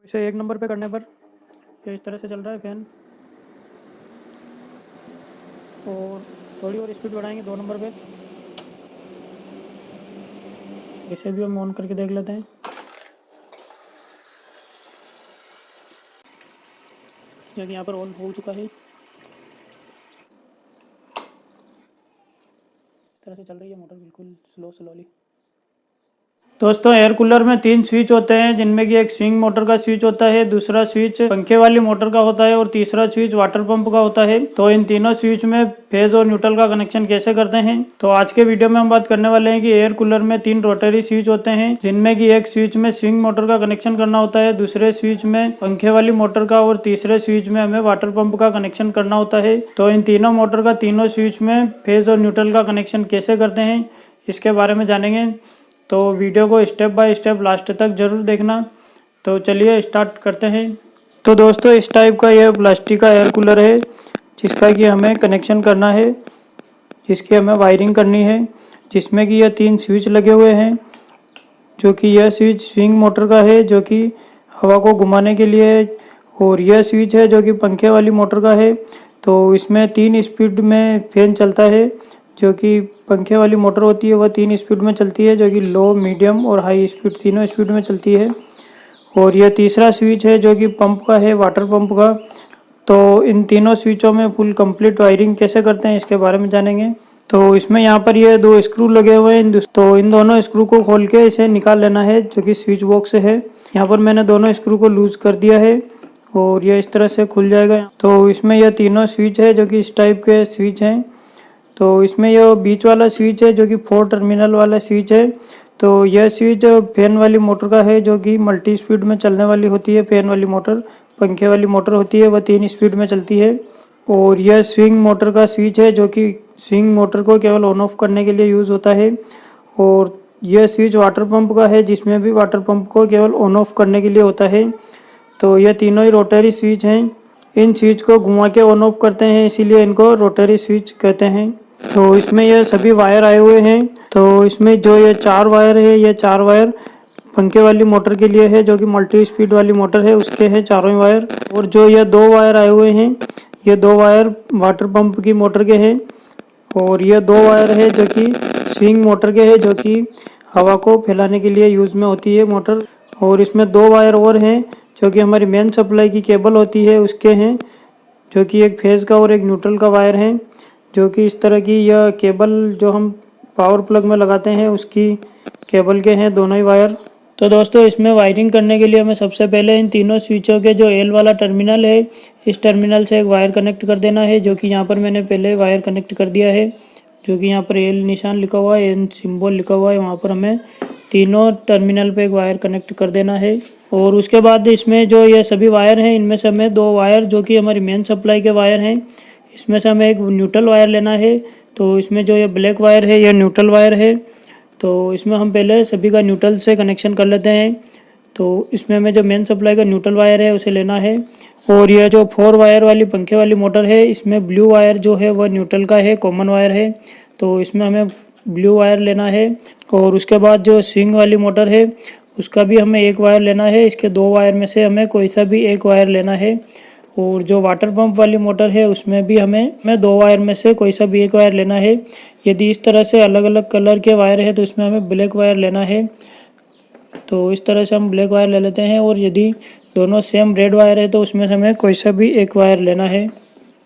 इसे 1 नंबर पे करने पर ये इस तरह से चल रहा है फैन। और थोड़ी और स्पीड बढ़ाएंगे 2 नंबर पे। इसे भी हम ऑन करके देख लेते हैं। क्योंकि यहाँ पर ऑन हो चुका है। इस तरह से चल रही है मोटर बिल्कुल स्लोली। दोस्तों एयर कूलर में 3 स्विच होते हैं, जिनमें कि एक स्विंग मोटर का स्विच होता है, दूसरा स्विच पंखे वाली मोटर का होता है और तीसरा स्विच वाटर पंप का होता है। तो इन तीनों स्विच में फेज और न्यूट्रल का कनेक्शन कैसे करते हैं, तो आज के वीडियो में हम बात करने वाले हैं कि एयर कूलर में 3 रोटरी स्विच होते हैं, जिनमें की एक स्विच में स्विंग मोटर का कनेक्शन करना होता है, दूसरे स्विच में पंखे वाली मोटर का और तीसरे स्विच में हमें वाटर पंप का कनेक्शन करना होता है। तो इन तीनों मोटर का तीनों स्विच में फेज और न्यूट्रल का कनेक्शन कैसे करते हैं, इसके बारे में जानेंगे। तो वीडियो को स्टेप बाय स्टेप लास्ट तक जरूर देखना। तो चलिए स्टार्ट करते हैं। तो दोस्तों इस टाइप का यह प्लास्टिक का एयर कूलर है, जिसका कि हमें कनेक्शन करना है, जिसकी हमें वायरिंग करनी है, जिसमें कि यह 3 स्विच लगे हुए हैं। जो कि यह स्विच स्विंग मोटर का है, जो कि हवा को घुमाने के लिए है, और यह स्विच है जो कि पंखे वाली मोटर का है। तो इसमें 3 स्पीड में फैन चलता है। जो कि पंखे वाली मोटर होती है वह 3 स्पीड में चलती है, जो कि लो, मीडियम और हाई स्पीड तीनों स्पीड में चलती है। और यह तीसरा स्विच है जो कि पंप का है, वाटर पंप का। तो इन तीनों स्विचों में फुल कंप्लीट वायरिंग कैसे करते हैं, इसके बारे में जानेंगे। तो इसमें यहाँ पर ये 2 स्क्रू लगे हुए हैं, तो इन दोनों स्क्रू को खोल के इसे निकाल लेना है, जो कि स्विच बॉक्स है। यहाँ पर मैंने दोनों स्क्रू को लूज कर दिया है और ये इस तरह से खुल जाएगा। तो इसमें यह तीनों स्विच है जो कि इस टाइप के स्विच हैं। तो इसमें यह बीच वाला स्विच है जो कि 4 टर्मिनल वाला स्विच है। तो यह स्विच फैन वाली मोटर का है, जो कि मल्टी स्पीड में चलने वाली होती है। फैन वाली मोटर पंखे वाली मोटर होती है, वह 3 स्पीड में चलती है। और यह स्विंग मोटर का स्विच है, जो कि स्विंग मोटर को केवल ऑन ऑफ करने के लिए यूज़ होता है। और यह स्विच वाटर पंप का है, जिसमें भी वाटर पंप को केवल ऑन ऑफ करने के लिए होता है। तो यह तीनों ही रोटरी स्विच हैं। इन स्विच को घुमा के ऑन ऑफ करते हैं, इसीलिए इनको रोटरी स्विच कहते हैं। तो इसमें यह सभी वायर आए हुए हैं। तो इसमें जो ये 4 वायर है, ये 4 वायर पंखे वाली मोटर के लिए है, जो कि मल्टी स्पीड वाली मोटर है, उसके हैं चारों ही वायर। और जो ये 2 वायर आए हुए हैं, ये 2 वायर वाटर पंप की मोटर के हैं। और ये 2 वायर है जो कि स्विंग मोटर के हैं, जो कि हवा को फैलाने के लिए यूज़ में होती है मोटर। और इसमें 2 वायर और हैं जो कि हमारी मेन सप्लाई की केबल होती है उसके हैं, जो कि एक फेज़ का और एक न्यूट्रल का वायर है। जो कि इस तरह की यह केबल जो हम पावर प्लग में लगाते हैं उसकी केबल के हैं दोनों ही वायर। तो दोस्तों इसमें वायरिंग करने के लिए हमें सबसे पहले इन तीनों स्विचों के जो एल वाला टर्मिनल है, इस टर्मिनल से एक वायर कनेक्ट कर देना है, जो कि यहाँ पर मैंने पहले वायर कनेक्ट कर दिया है। जो कि यहाँ पर एल निशान लिखा हुआ है, एन सिंबल लिखा हुआ है, वहाँ पर हमें तीनों टर्मिनल पे एक वायर कनेक्ट कर देना है। और उसके बाद इसमें जो ये सभी वायर हैं, इनमें से हमें 2 वायर जो कि हमारी मेन सप्लाई के वायर हैं, इसमें से हमें एक न्यूट्रल वायर लेना है। तो इसमें जो ये ब्लैक वायर है, ये न्यूट्रल वायर है। तो इसमें हम पहले सभी का न्यूट्रल से कनेक्शन कर लेते हैं। तो इसमें हमें जो मेन सप्लाई का न्यूट्रल वायर है उसे लेना है। और यह जो 4 वायर वाली पंखे वाली मोटर है, इसमें ब्लू वायर जो है वह न्यूट्रल का है, कॉमन वायर है। तो इसमें हमें ब्लू वायर लेना है। और उसके बाद जो स्विंग वाली मोटर है, उसका भी हमें एक वायर लेना है। इसके 2 वायर में से हमें कोई सा भी एक वायर लेना है। और जो वाटर पंप वाली मोटर है, उसमें भी हमें 2 वायर में से कोई सा भी एक वायर लेना है। यदि इस तरह से अलग अलग कलर के वायर है, तो इसमें हमें ब्लैक वायर लेना है। तो इस तरह से हम ब्लैक वायर ले लेते हैं। और यदि दोनों सेम रेड वायर है, तो उसमें से हमें कोई सा भी एक वायर लेना है।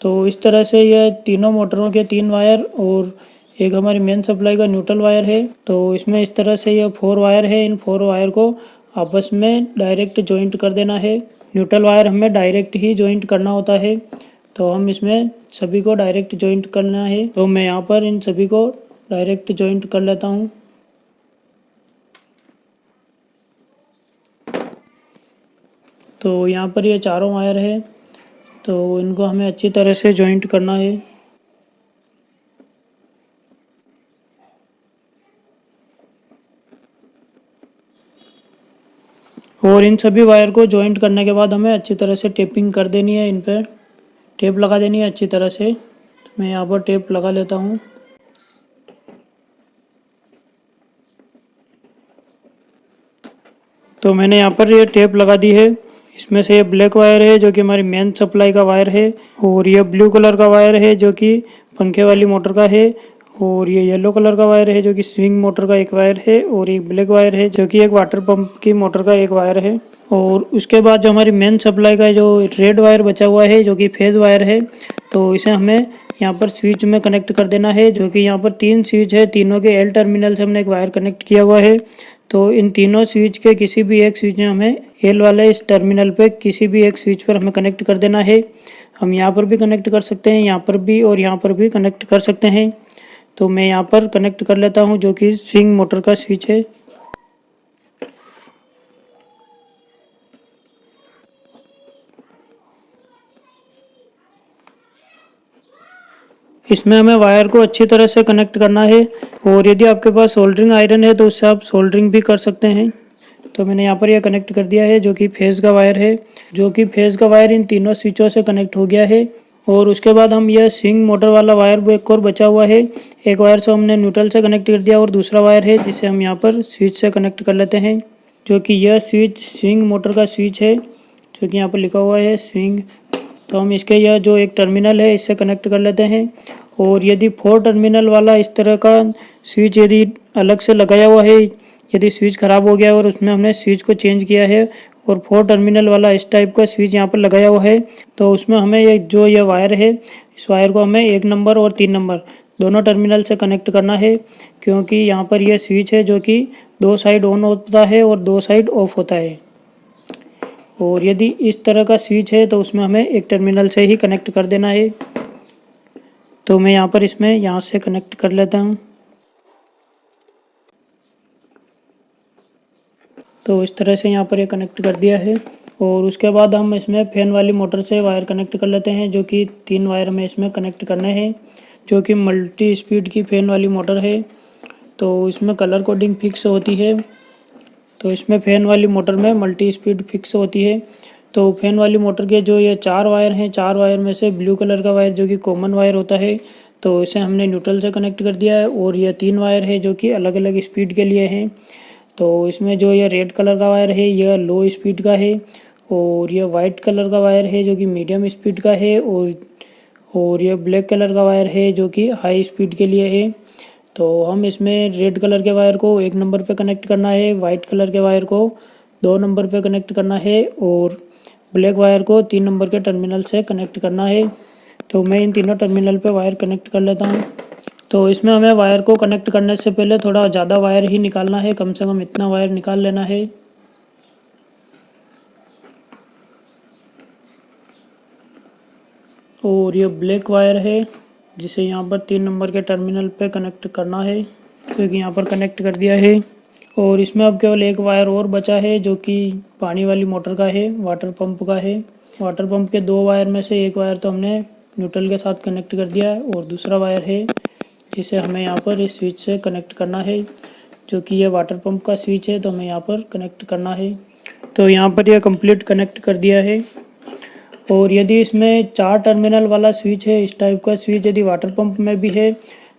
तो इस तरह से यह तीनों मोटरों के 3 वायर और एक हमारी मेन सप्लाई का न्यूट्रल वायर है। तो इसमें इस तरह से यह 4 वायर है। इन 4 वायर को आपस में डायरेक्ट जॉइंट कर देना है। न्यूट्रल वायर हमें डायरेक्ट ही जॉइंट करना होता है। तो हम इसमें सभी को डायरेक्ट जॉइंट करना है। तो मैं यहाँ पर इन सभी को डायरेक्ट जॉइंट कर लेता हूँ। तो यहाँ पर ये चारों वायर है, तो इनको हमें अच्छी तरह से जॉइंट करना है। और इन सभी वायर को जॉइंट करने के बाद हमें अच्छी तरह से टेपिंग कर देनी है। इन पर टेप लगा देनी है अच्छी तरह से। तो मैं यहाँ पर टेप लगा लेता हूँ। तो मैंने यहाँ पर ये टेप लगा दी है इसमें से ये ब्लैक वायर है जो कि हमारी मेन सप्लाई का वायर है, और ये ब्लू कलर का वायर है जो कि पंखे वाली मोटर का है, और ये येलो कलर का वायर है जो कि स्विंग मोटर का एक वायर है, और एक ब्लैक वायर है जो कि एक वाटर पंप की मोटर का एक वायर है। और उसके बाद जो हमारी मेन सप्लाई का जो रेड वायर बचा हुआ है जो कि फेज वायर है, तो इसे हमें यहाँ पर स्विच में कनेक्ट कर देना है, जो कि यहाँ पर 3 स्विच है, तीनों के एल टर्मिनल से हमने एक वायर कनेक्ट किया हुआ है। तो इन तीनों स्विच के किसी भी एक स्विच में हमें एल वाले इस टर्मिनल पे किसी भी एक स्विच पर हमें कनेक्ट कर देना है। हम यहाँ पर भी कनेक्ट कर सकते हैं, यहाँ पर भी और यहाँ पर भी कनेक्ट कर सकते हैं। तो मैं यहाँ पर कनेक्ट कर लेता हूँ जो कि स्विंग मोटर का स्विच है। इसमें हमें वायर को अच्छी तरह से कनेक्ट करना है, और यदि आपके पास सोल्डरिंग आयरन है तो उससे आप सोल्डरिंग भी कर सकते हैं। तो मैंने यहाँ पर यह कनेक्ट कर दिया है जो कि फेज़ का वायर है, जो कि फेज़ का वायर इन तीनों स्विचों से कनेक्ट हो गया है। और उसके बाद हम यह स्विंग मोटर वाला वायर वो एक और बचा हुआ है, एक वायर से हमने न्यूट्रल से कनेक्ट कर दिया, और दूसरा वायर है जिसे हम यहाँ पर स्विच से कनेक्ट कर लेते हैं, जो कि यह स्विच स्विंग मोटर का स्विच है, जो कि यहाँ पर लिखा हुआ है स्विंग। तो हम इसके यह जो एक टर्मिनल है इससे कनेक्ट कर लेते हैं। और यदि 4 टर्मिनल वाला इस तरह का स्विच यदि अलग से लगाया हुआ है, यदि स्विच ख़राब हो गया और उसमें हमने स्विच को चेंज किया है और 4 टर्मिनल वाला इस टाइप का स्विच यहाँ पर लगाया हुआ है, तो उसमें हमें यह वायर है, इस वायर को हमें 1 नंबर और 3 नंबर दोनों टर्मिनल से कनेक्ट करना है, क्योंकि यहाँ पर यह स्विच है जो कि 2 साइड ऑन होता है और 2 साइड ऑफ होता है। और यदि इस तरह का स्विच है तो उसमें हमें एक टर्मिनल से ही कनेक्ट कर देना है। तो मैं यहाँ पर इसमें यहाँ से कनेक्ट कर लेता हूँ। तो इस तरह से यहाँ पर ये कनेक्ट कर दिया है। और उसके बाद हम इसमें फैन वाली मोटर से वायर कनेक्ट कर लेते हैं, जो कि 3 वायर हमें इसमें कनेक्ट करने हैं, जो कि मल्टी स्पीड की फैन वाली मोटर है। तो इसमें कलर कोडिंग फिक्स होती है, तो इसमें फैन वाली मोटर में मल्टी स्पीड फिक्स होती है। तो फैन वाली मोटर के जो ये 4 वायर हैं, 4 वायर में से ब्लू कलर का वायर जो कि कॉमन वायर होता है, तो इसे हमने न्यूट्रल से कनेक्ट कर दिया है। और ये 3 वायर है जो कि अलग अलग स्पीड के लिए हैं। तो इसमें जो ये रेड कलर का वायर है यह लो स्पीड का है, और यह वाइट कलर का वायर है जो कि मीडियम स्पीड का है, और यह ब्लैक कलर का वायर है जो कि हाई स्पीड के लिए है। तो हम इसमें रेड कलर के वायर को 1 नंबर पे कनेक्ट करना है, वाइट कलर के वायर को 2 नंबर पे कनेक्ट करना है, और ब्लैक वायर को 3 नंबर के टर्मिनल से कनेक्ट करना है। तो मैं इन तीनों टर्मिनल पे वायर कनेक्ट कर लेता हूँ। तो इसमें हमें वायर को कनेक्ट करने से पहले थोड़ा ज़्यादा वायर ही निकालना है, कम से कम इतना वायर निकाल लेना है। और ये ब्लैक वायर है जिसे यहाँ पर 3 नंबर के टर्मिनल पे कनेक्ट करना है, क्योंकि यहाँ पर कनेक्ट कर दिया है। और इसमें अब केवल एक वायर और बचा है जो कि पानी वाली मोटर का है, वाटर पंप का है। वाटर पंप के 2 वायर में से एक वायर तो हमने न्यूट्रल के साथ कनेक्ट कर दिया है, और दूसरा वायर है जिसे हमें यहाँ पर इस स्विच से कनेक्ट करना है, जो कि ये वाटर पंप का स्विच है, तो हमें यहाँ पर कनेक्ट करना है। तो यहाँ पर यह कंप्लीट कनेक्ट कर दिया है। और यदि इसमें 4 टर्मिनल वाला स्विच है, इस टाइप का स्विच यदि वाटर पंप में भी है,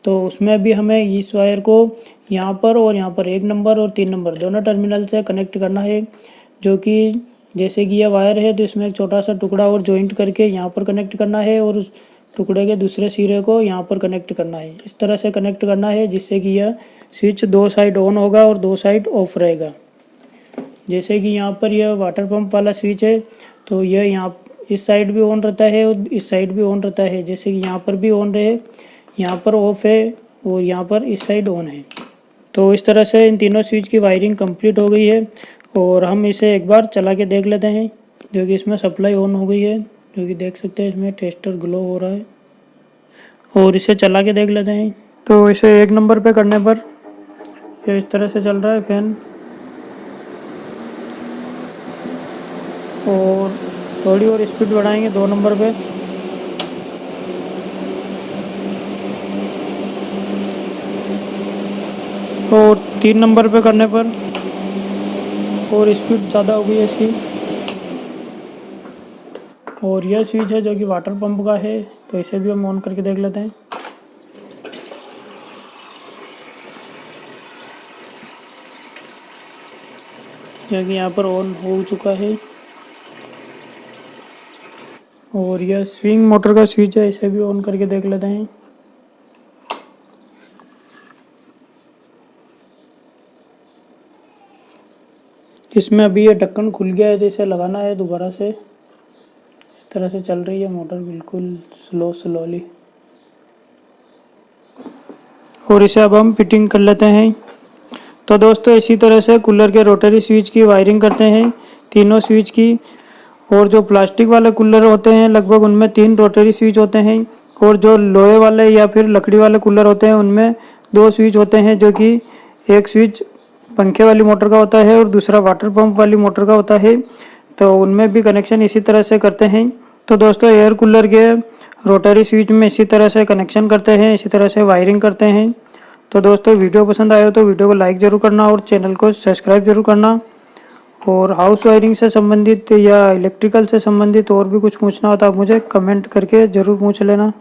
तो उसमें भी हमें इस वायर को यहाँ पर और यहाँ पर 1 नंबर और 3 नंबर दोनों टर्मिनल से कनेक्ट करना है, जो कि जैसे कि यह वायर है तो इसमें एक छोटा सा टुकड़ा और जॉइंट करके यहाँ पर कनेक्ट करना है, और उस टुकड़े के दूसरे सिरे को यहाँ पर कनेक्ट करना है। इस तरह से कनेक्ट करना है जिससे कि यह स्विच 2 साइड ऑन होगा और 2 साइड ऑफ रहेगा। जैसे कि यहाँ पर यह वाटर पंप वाला स्विच है, तो यह यहाँ इस साइड भी ऑन रहता है और इस साइड भी ऑन रहता है, जैसे कि यहाँ पर भी ऑन रहे, यहाँ पर ऑफ है और यहाँ पर इस साइड ऑन है। तो इस तरह से इन तीनों स्विच की वायरिंग कंप्लीट हो गई है। और हम इसे एक बार चला के देख लेते हैं, जो कि इसमें सप्लाई ऑन हो गई है, जो कि देख सकते हैं इसमें टेस्टर ग्लो हो रहा है। और इसे चला के देख लेते हैं। तो इसे 1 नंबर पे करने पर ये इस तरह से चल रहा है फैन, और थोड़ी और स्पीड बढ़ाएंगे 2 नंबर पे, और 3 नंबर पे करने पर और स्पीड ज़्यादा हो गई है इसकी। और यह स्विच है जो कि वाटर पंप का है, तो इसे भी हम ऑन करके देख लेते हैं। जो कि यहाँ पर ऑन हो चुका है। और यह स्विंग मोटर का स्विच है, इसे भी ऑन करके देख लेते हैं। इसमें अभी ये ढक्कन खुल गया है, तो इसे लगाना है दोबारा से। इस तरह से चल रही है मोटर बिल्कुल स्लोली। और इसे अब हम फिटिंग कर लेते हैं। तो दोस्तों इसी तरह से कूलर के रोटरी स्विच की वायरिंग करते हैं, तीनों स्विच की। और जो प्लास्टिक वाले कूलर होते हैं लगभग उनमें 3 रोटरी स्विच होते हैं, और जो लोहे वाले या फिर लकड़ी वाले कूलर होते हैं उनमें 2 स्विच होते हैं, जो कि एक स्विच पंखे वाली मोटर का होता है और दूसरा वाटर पंप वाली मोटर का होता है। तो उनमें भी कनेक्शन इसी तरह से करते हैं। तो दोस्तों एयर कूलर के रोटरी स्विच में इसी तरह से कनेक्शन करते हैं, इसी तरह से वायरिंग करते हैं। तो दोस्तों वीडियो पसंद आया हो तो वीडियो को लाइक ज़रूर करना और चैनल को सब्सक्राइब जरूर करना। और हाउस वायरिंग से संबंधित या इलेक्ट्रिकल से संबंधित और भी कुछ पूछना हो तो आप मुझे कमेंट करके ज़रूर पूछ लेना।